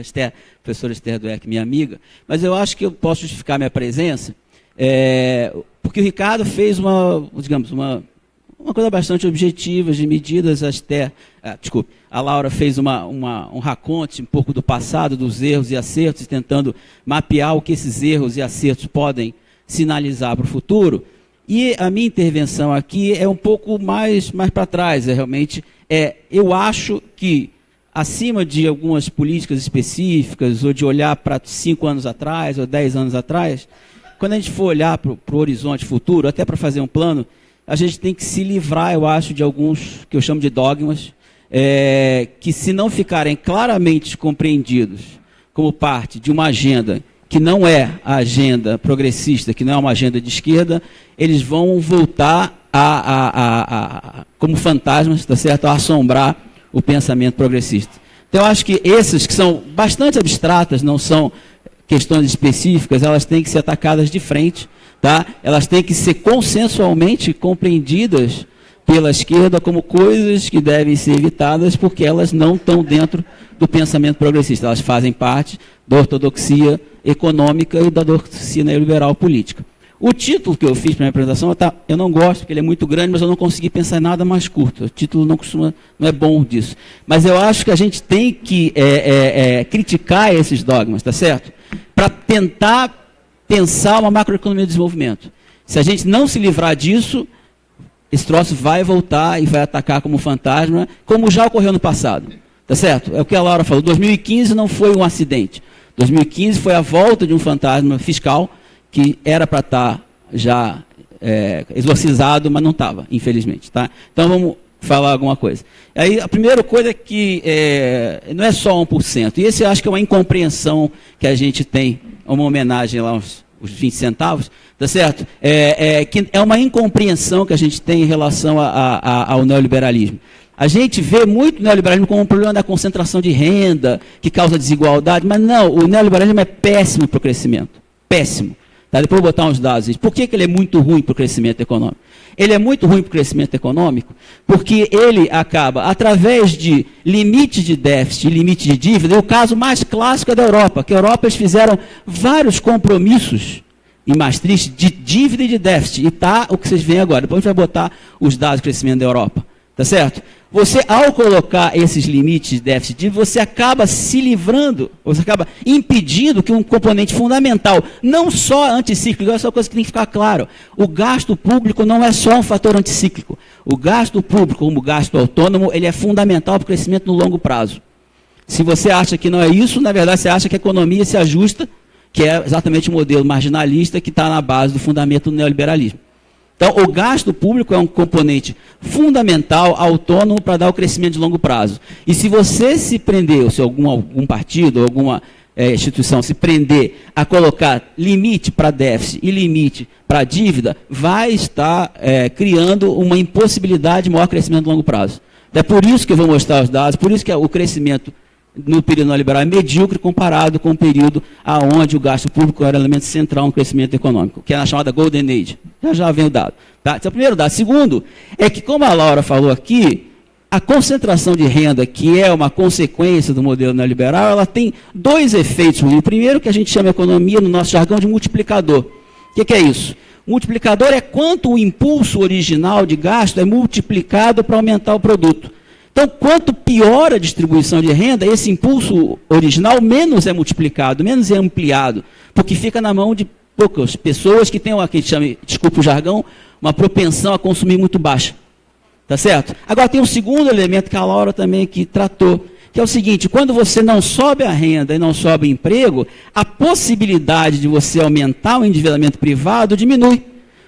Esther, professora Esther Dweck, minha amiga, mas eu acho que eu posso justificar minha presença, porque o Ricardo fez uma coisa bastante objetiva de medidas. A Laura fez um raconte um pouco do passado, dos erros e acertos, tentando mapear o que esses erros e acertos podem sinalizar para o futuro. E a minha intervenção aqui é um pouco mais para trás, eu acho que acima de algumas políticas específicas, ou de olhar para 5 anos atrás, ou 10 anos atrás, quando a gente for olhar para o horizonte futuro, até para fazer um plano, a gente tem que se livrar, eu acho, de alguns que eu chamo de dogmas, que se não ficarem claramente compreendidos como parte de uma agenda que não é a agenda progressista, que não é uma agenda de esquerda, eles vão voltar como fantasmas, tá certo? A assombrar o pensamento progressista. Então, eu acho que esses que são bastante abstratas, não são questões específicas, elas têm que ser atacadas de frente, tá? Elas têm que ser consensualmente compreendidas pela esquerda como coisas que devem ser evitadas, porque elas não estão dentro do pensamento progressista. Elas fazem parte da ortodoxia econômica e da ortodoxia neoliberal política. O título que eu fiz para a minha apresentação, eu não gosto, porque ele é muito grande, mas eu não consegui pensar em nada mais curto. O título não é bom disso. Mas eu acho que a gente tem que criticar esses dogmas, tá certo? Para tentar pensar uma macroeconomia de desenvolvimento. Se a gente não se livrar disso, esse troço vai voltar e vai atacar como fantasma, como já ocorreu no passado. Tá certo? É o que a Laura falou. 2015 não foi um acidente. 2015 foi a volta de um fantasma fiscal que era para estar já exorcizado, mas não estava, infelizmente. Tá? Então, vamos falar alguma coisa. Aí, a primeira coisa é que não é só 1%. E esse eu acho que é uma incompreensão que a gente tem, uma homenagem lá aos 20 centavos, tá certo? Que é uma incompreensão que a gente tem em relação ao neoliberalismo. A gente vê muito o neoliberalismo como um problema da concentração de renda, que causa desigualdade, mas não, o neoliberalismo é péssimo para o crescimento. Péssimo. Tá, depois eu vou botar uns dados. Por que ele é muito ruim para o crescimento econômico? Ele é muito ruim para o crescimento econômico porque ele acaba, através de limite de déficit e limite de dívida, e o caso mais clássico é da Europa, que a Europa eles fizeram vários compromissos em Maastricht de dívida e de déficit. E tá o que vocês veem agora. Depois a gente vai botar os dados de crescimento da Europa. Tá certo? Você, ao colocar esses limites de déficit, de você acaba se livrando, você acaba impedindo que um componente fundamental, não só anticíclico, essa é uma coisa que tem que ficar claro, o gasto público não é só um fator anticíclico. O gasto público, como gasto autônomo, ele é fundamental para o crescimento no longo prazo. Se você acha que não é isso, na verdade você acha que a economia se ajusta, que é exatamente o modelo marginalista que está na base do fundamento do neoliberalismo. Então, o gasto público é um componente fundamental, autônomo, para dar o crescimento de longo prazo. E se você se prender, ou se algum partido, ou alguma instituição se prender a colocar limite para déficit e limite para dívida, vai estar criando uma impossibilidade de maior crescimento de longo prazo. É por isso que eu vou mostrar os dados, por isso que o crescimento no período neoliberal é medíocre comparado com o período onde o gasto público era elemento central no crescimento econômico, que é a chamada Golden Age. Já vem o dado. Tá? Esse é o primeiro dado. Segundo, é que, como a Laura falou aqui, a concentração de renda, que é uma consequência do modelo neoliberal, ela tem 2 efeitos. O primeiro, que a gente chama economia, no nosso jargão, de multiplicador. O que é isso? Multiplicador é quanto o impulso original de gasto é multiplicado para aumentar o produto. Então, quanto pior a distribuição de renda, esse impulso original menos é multiplicado, menos é ampliado, porque fica na mão de poucas pessoas que têm, que a gente chama, desculpa o jargão, uma propensão a consumir muito baixa. Tá certo? Agora, tem um segundo elemento que a Laura também aqui tratou, que é o seguinte: quando você não sobe a renda e não sobe o emprego, a possibilidade de você aumentar o endividamento privado diminui,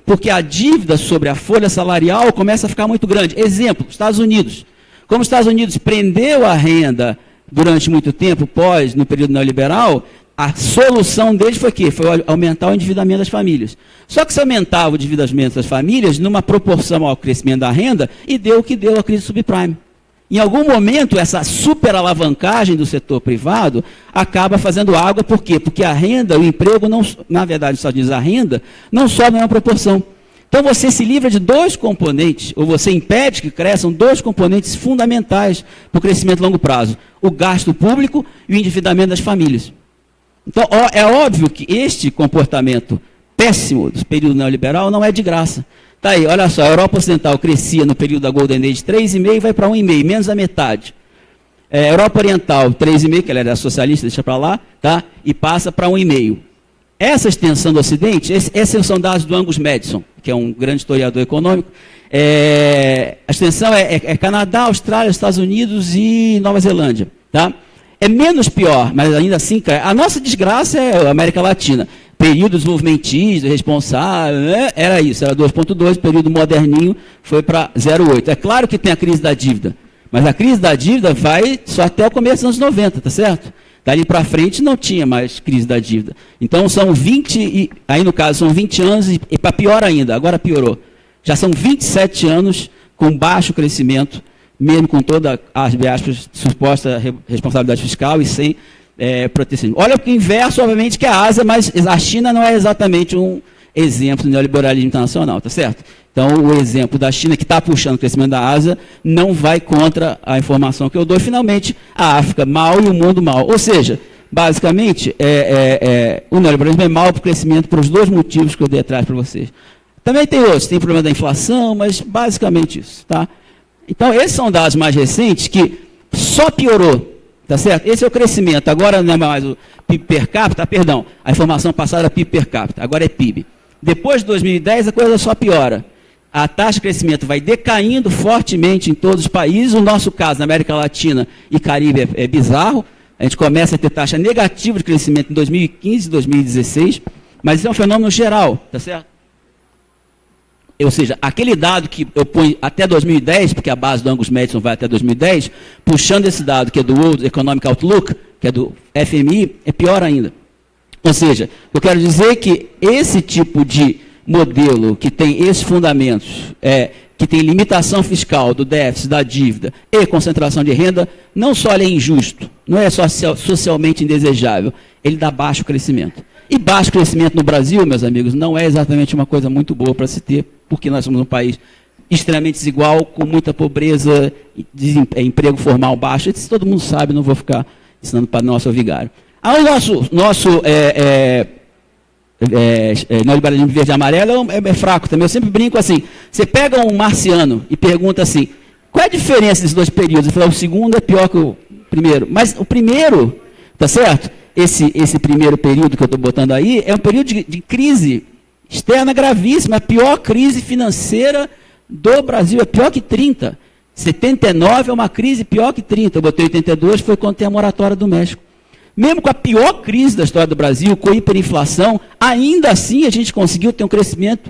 porque a dívida sobre a folha salarial começa a ficar muito grande. Exemplo, Estados Unidos. Como os Estados Unidos prendeu a renda durante muito tempo, no período neoliberal, a solução deles foi o quê? Foi aumentar o endividamento das famílias. Só que se aumentava o endividamento das famílias numa proporção ao crescimento da renda, e deu o que deu a crise subprime. Em algum momento, essa superalavancagem do setor privado acaba fazendo água. Por quê? Porque a renda, o emprego, na verdade, nos Estados Unidos, a renda não sobe na mesma proporção. Então você se livra de dois componentes, ou você impede que cresçam dois componentes fundamentais para o crescimento a longo prazo: o gasto público e o endividamento das famílias. Então é óbvio que este comportamento péssimo do período neoliberal não é de graça. Tá aí, olha só, a Europa Ocidental crescia no período da Golden Age 3,5 e vai para 1,5, menos da metade. Europa Oriental 3,5, que ela era socialista, deixa para lá, tá? E passa para 1,5. Essa extensão do Ocidente, esses são dados do Angus Madison, que é um grande historiador econômico. A extensão é Canadá, Austrália, Estados Unidos e Nova Zelândia. Tá? É menos pior, mas ainda assim, a nossa desgraça é a América Latina. Período desenvolvimentista, responsável, né? Era isso, era 2,2, período moderninho foi para 0,8. É claro que tem a crise da dívida, mas a crise da dívida vai só até o começo dos anos 90, tá certo? Dali para frente não tinha mais crise da dívida. Então são 20, aí no caso são 20 anos, e para pior ainda, agora piorou. Já são 27 anos com baixo crescimento, mesmo com toda a suposta responsabilidade fiscal e sem protecionismo. Olha o inverso, obviamente, que é a Ásia, mas a China não é exatamente um exemplo do neoliberalismo internacional, tá certo? Então, o exemplo da China, que está puxando o crescimento da Ásia, não vai contra a informação que eu dou. Finalmente, a África mal e o mundo mal. Ou seja, basicamente, o neoliberalismo é mal para o crescimento por os dois motivos que eu dei atrás para vocês. Também tem outros, tem problema da inflação, mas basicamente isso. Tá? Então, esses são dados mais recentes que só piorou. Tá certo? Esse é o crescimento. Agora não é mais o PIB per capita, perdão, a informação passada era PIB per capita, agora é PIB. Depois de 2010, a coisa só piora. A taxa de crescimento vai decaindo fortemente em todos os países. O nosso caso, na América Latina e Caribe, é bizarro. A gente começa a ter taxa negativa de crescimento em 2015 e 2016, mas isso é um fenômeno geral, tá certo? Ou seja, aquele dado que eu ponho até 2010, porque a base do Angus Madison vai até 2010, puxando esse dado que é do World Economic Outlook, que é do FMI, é pior ainda. Ou seja, eu quero dizer que esse tipo de modelo que tem esses fundamentos, que tem limitação fiscal do déficit, da dívida e concentração de renda, não só ele é injusto, não é só socialmente indesejável, ele dá baixo crescimento. E baixo crescimento no Brasil, meus amigos, não é exatamente uma coisa muito boa para se ter, porque nós somos um país extremamente desigual, com muita pobreza, emprego formal baixo. Isso todo mundo sabe, não vou ficar ensinando para o nosso vigário. Aí o nosso neoliberalismo verde e amarelo é fraco também. Eu sempre brinco assim, você pega um marciano e pergunta assim, qual é a diferença desses dois períodos? Ele fala, o segundo é pior que o primeiro. Mas o primeiro, tá certo? Esse primeiro período que eu estou botando aí é um período de crise externa gravíssima, a pior crise financeira do Brasil, é pior que 30. 79 é uma crise pior que 30. Eu botei 82, foi quando tem a moratória do México. Mesmo com a pior crise da história do Brasil, com a hiperinflação, ainda assim a gente conseguiu ter um crescimento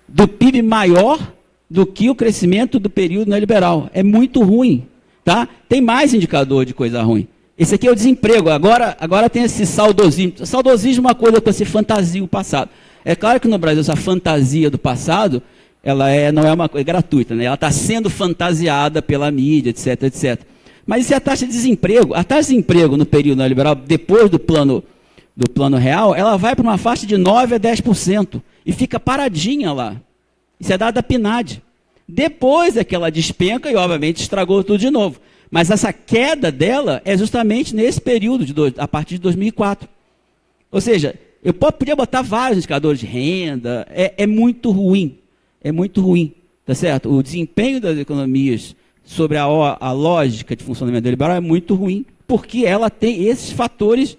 do PIB maior do que o crescimento do período neoliberal. É muito ruim. Tá? Tem mais indicador de coisa ruim. Esse aqui é o desemprego. Agora tem esse saudosismo. Saudosismo é uma coisa que você fantasia o passado. É claro que no Brasil essa fantasia do passado, ela não é uma coisa gratuita, né? Ela está sendo fantasiada pela mídia, etc, etc. Mas isso é a taxa de desemprego. A taxa de desemprego no período neoliberal, depois do plano real, ela vai para uma faixa de 9% a 10% e fica paradinha lá. Isso é dado da PNAD. Depois é que ela despenca e, obviamente, estragou tudo de novo. Mas essa queda dela é justamente nesse período, a partir de 2004. Ou seja, eu podia botar vários indicadores de renda, é muito ruim. É muito ruim, tá certo? O desempenho das economias sobre a lógica de funcionamento liberal é muito ruim, porque ela tem esses fatores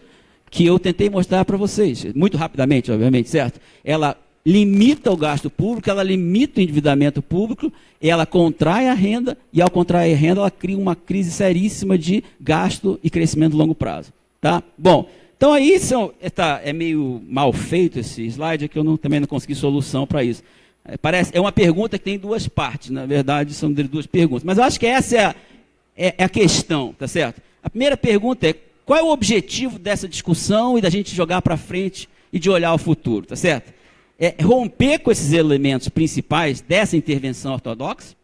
que eu tentei mostrar para vocês, muito rapidamente, obviamente, certo? Ela limita o gasto público, ela limita o endividamento público, ela contrai a renda, e ao contrair a renda, ela cria uma crise seríssima de gasto e crescimento a longo prazo. Tá? Bom, então aí é meio mal feito esse slide, é que eu também não consegui solução para isso. É uma pergunta que tem duas partes, na verdade são duas perguntas, mas eu acho que essa é a questão, tá certo? A primeira pergunta é, qual é o objetivo dessa discussão e da gente jogar para frente e de olhar o futuro, tá certo? É romper com esses elementos principais dessa intervenção ortodoxa,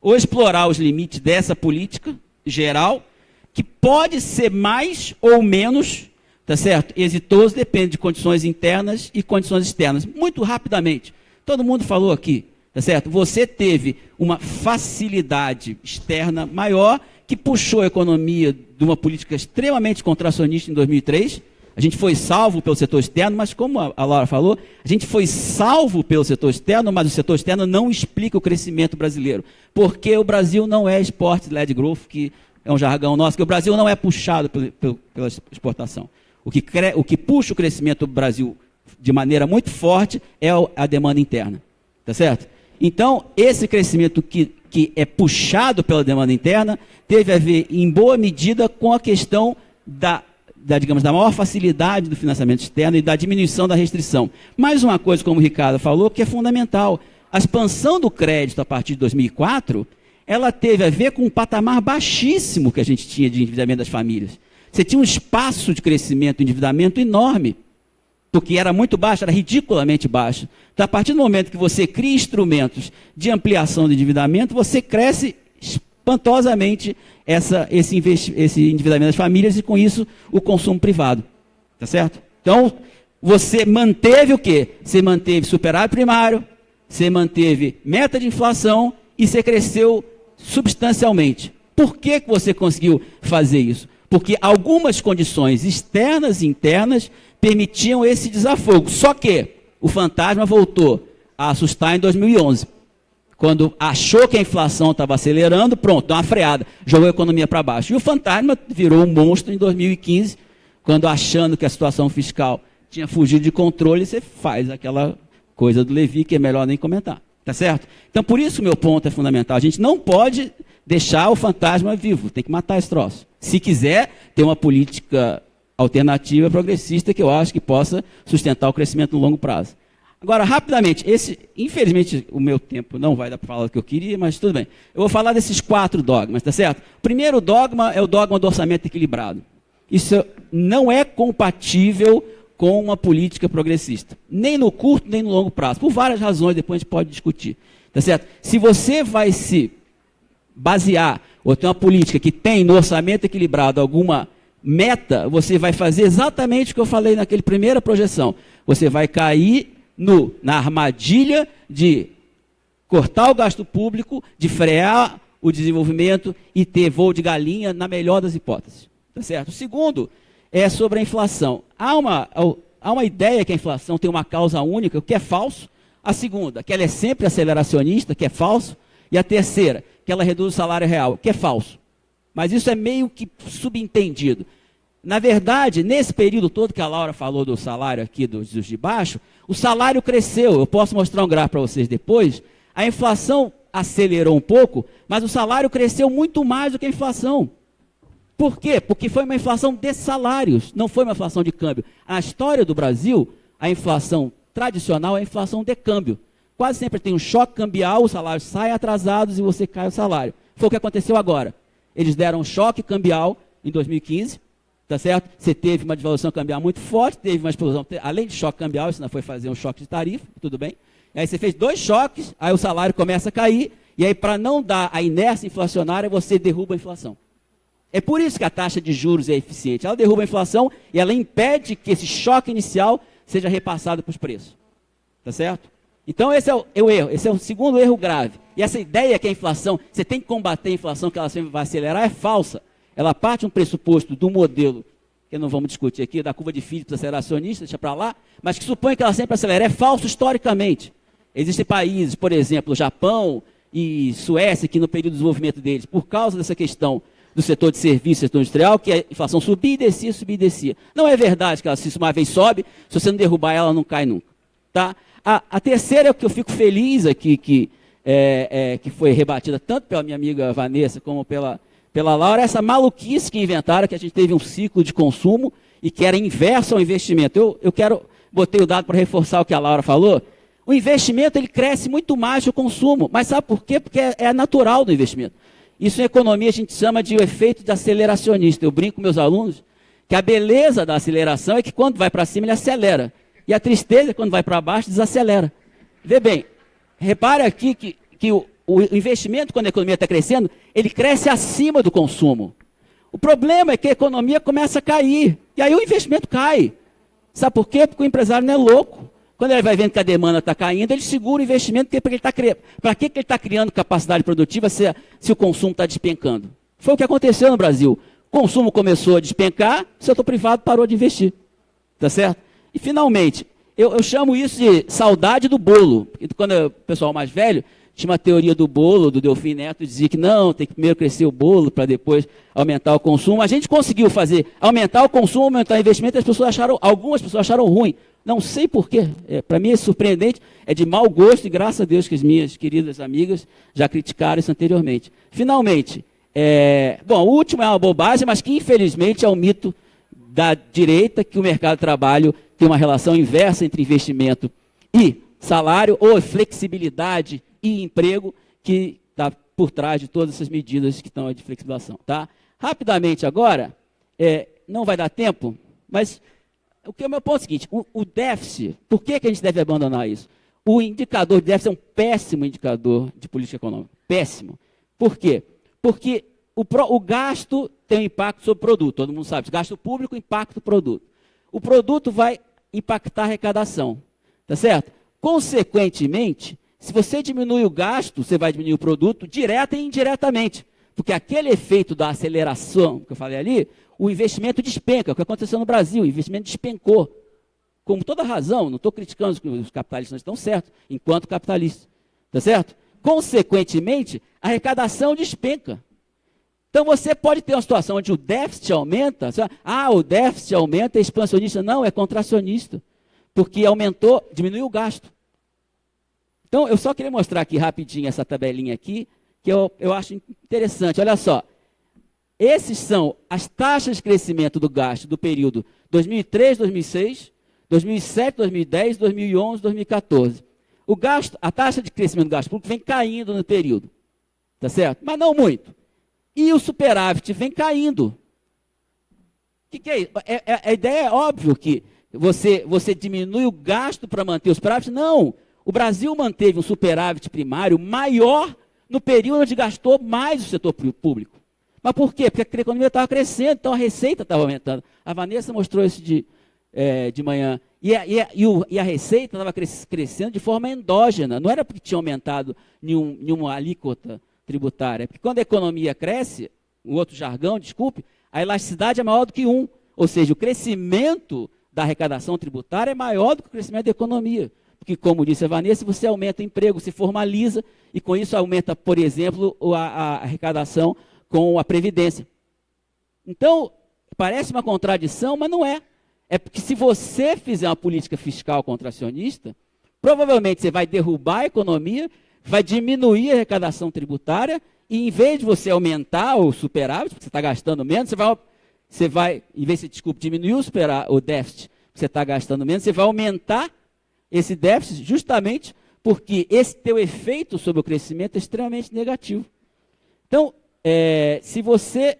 ou explorar os limites dessa política geral, que pode ser mais ou menos, tá certo, exitoso, depende de condições internas e condições externas. Muito rapidamente, Todo mundo falou aqui, tá certo? Você teve uma facilidade externa maior que puxou a economia de uma política extremamente contracionista em 2003. A gente foi salvo pelo setor externo, mas como a Laura falou, a gente foi salvo pelo setor externo, mas o setor externo não explica o crescimento brasileiro. Porque o Brasil não é export-led growth, que é um jargão nosso, que o Brasil não é puxado pela exportação. O que puxa o crescimento do Brasil de maneira muito forte é a demanda interna. Tá certo? Então, esse crescimento que é puxado pela demanda interna teve a ver, em boa medida, com a questão da maior facilidade do financiamento externo e da diminuição da restrição. Mais uma coisa, como o Ricardo falou, que é fundamental. A expansão do crédito a partir de 2004, ela teve a ver com um patamar baixíssimo que a gente tinha de endividamento das famílias. Você tinha um espaço de crescimento e endividamento enorme, porque era muito baixo, era ridiculamente baixo. Então, a partir do momento que você cria instrumentos de ampliação do endividamento, você cresce espantosamente esse endividamento das famílias e, com isso, o consumo privado. Tá certo? Então, você manteve o quê? Você manteve superávit primário, você manteve meta de inflação e você cresceu substancialmente. Por que você conseguiu fazer isso? Porque algumas condições externas e internas permitiam esse desafogo. Só que o fantasma voltou a assustar em 2011. Quando achou que a inflação estava acelerando, pronto, deu uma freada, jogou a economia para baixo. E o fantasma virou um monstro em 2015, quando, achando que a situação fiscal tinha fugido de controle, você faz aquela coisa do Levi, que é melhor nem comentar. Tá certo? Então, por isso o meu ponto é fundamental. A gente não pode deixar o fantasma vivo, tem que matar esse troço. Se quiser ter uma política alternativa progressista que eu acho que possa sustentar o crescimento no longo prazo. Agora, rapidamente, infelizmente o meu tempo não vai dar para falar o que eu queria, mas tudo bem. Eu vou falar desses 4 dogmas, tá certo? O primeiro dogma é o dogma do orçamento equilibrado. Isso não é compatível com uma política progressista, nem no curto, nem no longo prazo, por várias razões, depois a gente pode discutir. Tá certo? Se você vai se basear, ou ter uma política que tem no orçamento equilibrado alguma meta, você vai fazer exatamente o que eu falei naquela primeira projeção. Você vai cair na armadilha de cortar o gasto público, de frear o desenvolvimento e ter voo de galinha na melhor das hipóteses. Tá certo? O segundo é sobre a inflação. Há uma ideia que a inflação tem uma causa única, o que é falso. A segunda, que ela é sempre aceleracionista, que é falso. E a terceira, que ela reduz o salário real, que é falso. Mas isso é meio que subentendido. Na verdade, nesse período todo que a Laura falou do salário aqui dos de baixo, o salário cresceu. Eu posso mostrar um gráfico para vocês depois. A inflação acelerou um pouco, mas o salário cresceu muito mais do que a inflação. Por quê? Porque foi uma inflação de salários, não foi uma inflação de câmbio. Na história do Brasil, a inflação tradicional é a inflação de câmbio. Quase sempre tem um choque cambial, os salários saem atrasados e você cai o salário. Foi o que aconteceu agora. Eles deram um choque cambial em 2015, tá certo? Você teve uma desvalorização cambial muito forte, teve uma explosão, além de choque cambial, isso não foi fazer um choque de tarifa, tudo bem? E aí você fez 2 choques, aí o salário começa a cair, e aí para não dar a inércia inflacionária, você derruba a inflação. É por isso que a taxa de juros é eficiente. Ela derruba a inflação e ela impede que esse choque inicial seja repassado para os preços. Tá certo? Então esse é o erro, esse é o segundo erro grave. E essa ideia que a inflação, você tem que combater a inflação, que ela sempre vai acelerar, é falsa. Ela parte de um pressuposto do modelo, que não vamos discutir aqui, da curva de Phillips aceleracionista, deixa para lá, mas que supõe que ela sempre acelera. É falso historicamente. Existem países, por exemplo, Japão e Suécia, que no período de desenvolvimento deles, por causa dessa questão do setor de serviços, setor industrial, que a inflação subia e descia, subia e descia. Não é verdade que ela, se uma vez sobe, se você não derrubar ela, não cai nunca. Tá? A terceira é o que eu fico feliz aqui, que foi rebatida tanto pela minha amiga Vanessa como pela Laura, essa maluquice que inventaram, que a gente teve um ciclo de consumo e que era inverso ao investimento. Botei o dado para reforçar o que a Laura falou. O investimento, ele cresce muito mais que o consumo. Mas sabe por quê? Porque é natural do investimento. Isso em economia a gente chama de o efeito de aceleracionista. Eu brinco com meus alunos que a beleza da aceleração é que quando vai para cima ele acelera. E a tristeza é quando vai para baixo desacelera. Vê bem, repare aqui que o investimento, quando a economia está crescendo, ele cresce acima do consumo. O problema é que a economia começa a cair. E aí o investimento cai. Sabe por quê? Porque o empresário não é louco. Quando ele vai vendo que a demanda está caindo, ele segura o investimento, para que ele está criando capacidade produtiva se o consumo está despencando? Foi o que aconteceu no Brasil. O consumo começou a despencar, o setor privado parou de investir. Tá certo? E, finalmente, eu chamo isso de saudade do bolo. Quando o pessoal mais velho tinha uma teoria do bolo, do Delfim Neto, dizia que não, tem que primeiro crescer o bolo para depois aumentar o consumo. A gente conseguiu fazer aumentar o consumo, aumentar o investimento, algumas pessoas acharam ruim. Não sei porquê. Para mim é surpreendente, é de mau gosto, e graças a Deus que as minhas queridas amigas já criticaram isso anteriormente. Finalmente, bom, o último é uma bobagem, mas que infelizmente é um mito da direita, que o mercado de trabalho tem uma relação inversa entre investimento e salário, ou flexibilidade e emprego, que está por trás de todas essas medidas que estão aí de flexibilização. Tá? Rapidamente agora, não vai dar tempo, mas o que é o meu ponto é o seguinte: o déficit, por que a gente deve abandonar isso? O indicador de déficit é um péssimo indicador de política econômica. Péssimo. Por quê? Porque o gasto tem um impacto sobre o produto, todo mundo sabe. Gasto público, impacto do produto. O produto vai impactar a arrecadação, tá certo? Consequentemente, se você diminui o gasto, você vai diminuir o produto direta e indiretamente. Porque aquele efeito da aceleração que eu falei ali, o investimento despenca, o que aconteceu no Brasil, o investimento despencou. Com toda razão, não estou criticando os capitalistas, não estão certos, enquanto capitalistas, tá certo? Consequentemente, a arrecadação despenca. Então você pode ter uma situação onde o déficit aumenta, o déficit aumenta, é expansionista. Não, é contracionista, porque diminuiu o gasto. Então eu só queria mostrar aqui rapidinho essa tabelinha aqui, que eu acho interessante. Olha só, esses são as taxas de crescimento do gasto do período 2003, 2006, 2007, 2010, 2011, 2014. A taxa de crescimento do gasto público vem caindo no período, tá certo? Mas não muito. E o superávit vem caindo. O que é isso? A ideia é óbvio que você diminui o gasto para manter o superávit. Não. O Brasil manteve um superávit primário maior no período onde gastou mais o setor público. Mas por quê? Porque a economia estava crescendo, então a receita estava aumentando. A Vanessa mostrou isso de manhã. E a receita estava crescendo de forma endógena. Não era porque tinha aumentado nenhuma alíquota tributária. Porque quando a economia cresce, um outro jargão, desculpe, a elasticidade é maior do que 1. Ou seja, o crescimento da arrecadação tributária é maior do que o crescimento da economia. Porque, como disse a Vanessa, você aumenta o emprego, se formaliza, e com isso aumenta, por exemplo, a arrecadação com a Previdência. Então, parece uma contradição, mas não é. É porque se você fizer uma política fiscal contracionista, provavelmente você vai derrubar a economia, vai diminuir a arrecadação tributária, e em vez de você aumentar o superávit, porque você está gastando menos, você vai, em vez de, diminuir o déficit, você está gastando menos, você vai aumentar esse déficit justamente porque esse teu efeito sobre o crescimento é extremamente negativo. Então, se você...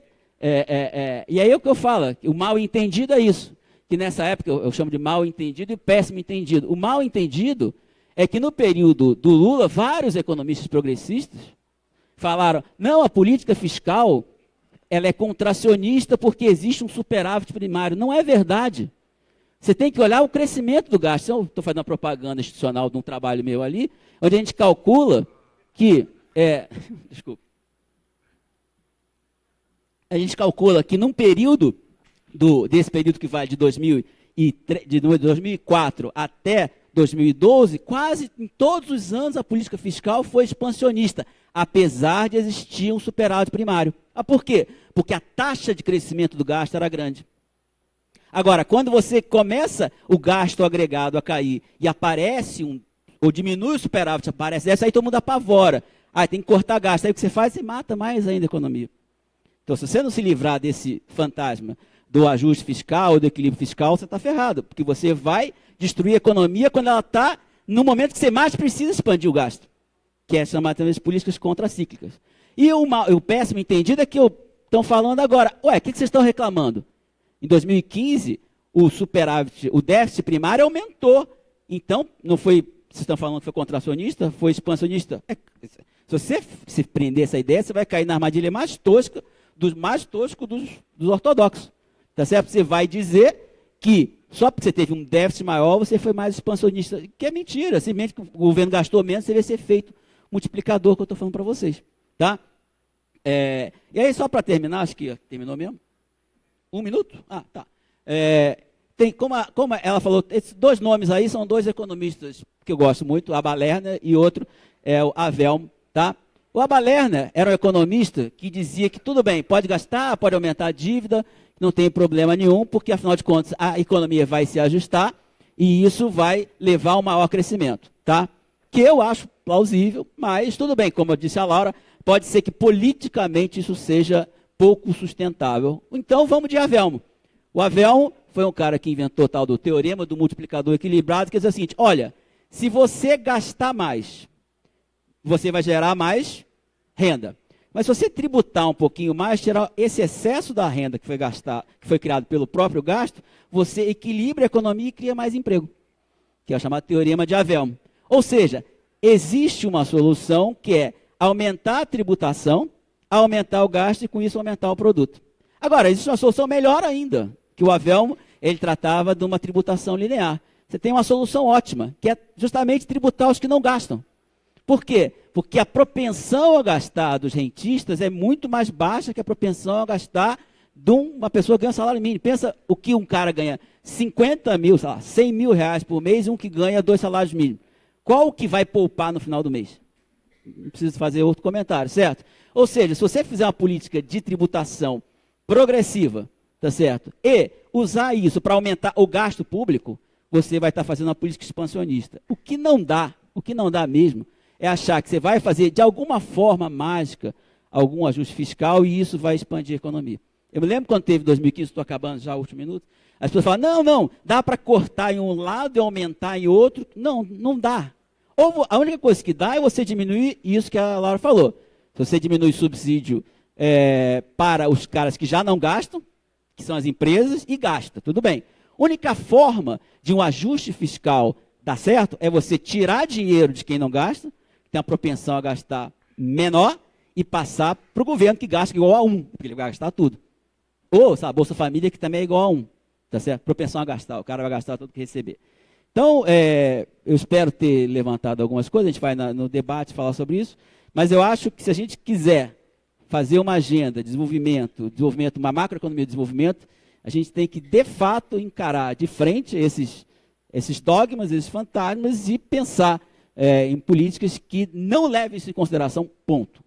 e aí é o que eu falo, o mal entendido é isso, que nessa época eu chamo de mal entendido e péssimo entendido. O mal entendido é que no período do Lula, vários economistas progressistas falaram, não, a política fiscal ela é contracionista porque existe um superávit primário. Não é verdade. Você tem que olhar o crescimento do gasto. Eu estou fazendo uma propaganda institucional de um trabalho meu ali, onde a gente calcula que... desculpa. A gente calcula que num período, desse período que vai de 2004 até 2012, quase em todos os anos a política fiscal foi expansionista, apesar de existir um superávit primário. Por quê? Porque a taxa de crescimento do gasto era grande. Agora, quando você começa o gasto agregado a cair e aparece ou diminui o superávit, aparece essa, aí todo mundo apavora. Tem que cortar gasto. Aí o que você faz? Você mata mais ainda a economia. Então, se você não se livrar desse fantasma do ajuste fiscal, do equilíbrio fiscal, você está ferrado. Porque você vai destruir a economia quando ela está no momento que você mais precisa expandir o gasto. Que é chamar também de políticas contracíclicas. E o péssimo entendido é que estão falando agora. O que vocês estão reclamando? Em 2015, o déficit primário aumentou. Então, não foi, vocês estão falando que foi contracionista, foi expansionista. Se você se prender essa ideia, você vai cair na armadilha mais tosca dos ortodoxos. Tá certo? Você vai dizer que só porque você teve um déficit maior, você foi mais expansionista, que é mentira, simplesmente que o governo gastou menos, você vê esse efeito multiplicador que eu estou falando para vocês. Tá? E aí, só para terminar, acho que terminou mesmo? 1 minuto? Ah, tá. Como ela falou, esses 2 nomes aí são 2 economistas que eu gosto muito, o Abba Lerner e outro é o Avelmo. Tá? O Abba Lerner era um economista que dizia que tudo bem, pode gastar, pode aumentar a dívida, não tem problema nenhum, porque afinal de contas a economia vai se ajustar e isso vai levar a um maior crescimento. Tá? Que eu acho plausível, mas tudo bem, como eu disse a Laura, pode ser que politicamente isso seja pouco sustentável. Então vamos de Avelmo. O Avelmo foi um cara que inventou tal do teorema do multiplicador equilibrado, que diz o seguinte, olha, se você gastar mais, você vai gerar mais renda. Mas se você tributar um pouquinho mais, tirar esse excesso da renda que foi criado pelo próprio gasto, você equilibra a economia e cria mais emprego, que é o chamado teorema de Avelmo. Ou seja, existe uma solução que é aumentar a tributação, aumentar o gasto e com isso aumentar o produto. Agora, existe uma solução melhor ainda, que o Avelmo ele tratava de uma tributação linear. Você tem uma solução ótima, que é justamente tributar os que não gastam. Por quê? Porque a propensão a gastar dos rentistas é muito mais baixa que a propensão a gastar de uma pessoa que ganha salário mínimo. Pensa o que um cara ganha 50 mil, sei lá, 100 mil reais por mês e um que ganha 2 salários mínimos. Qual que vai poupar no final do mês? Não preciso fazer outro comentário, certo? Ou seja, se você fizer uma política de tributação progressiva, tá certo? E usar isso para aumentar o gasto público, você vai estar fazendo uma política expansionista. O que não dá mesmo, é achar que você vai fazer, de alguma forma mágica, algum ajuste fiscal e isso vai expandir a economia. Eu me lembro quando teve 2015, estou acabando já o último minuto, as pessoas falam, não, dá para cortar em um lado e aumentar em outro. Não, não dá. Ou a única coisa que dá é você diminuir isso que a Laura falou. Se você diminui subsídio para os caras que já não gastam, que são as empresas, e gasta, tudo bem. Única forma de um ajuste fiscal dar certo é você tirar dinheiro de quem não gasta, tem a propensão a gastar menor, e passar para o governo que gasta igual a 1, porque ele vai gastar tudo. Ou, sabe, Bolsa Família, que também é igual a 1, tá certo? Propensão a gastar, o cara vai gastar tudo que receber. Então, eu espero ter levantado algumas coisas, a gente vai no debate falar sobre isso, mas eu acho que se a gente quiser fazer uma agenda de desenvolvimento, uma macroeconomia de desenvolvimento, a gente tem que, de fato, encarar de frente esses dogmas, esses fantasmas e pensar em políticas que não levem isso em consideração, ponto.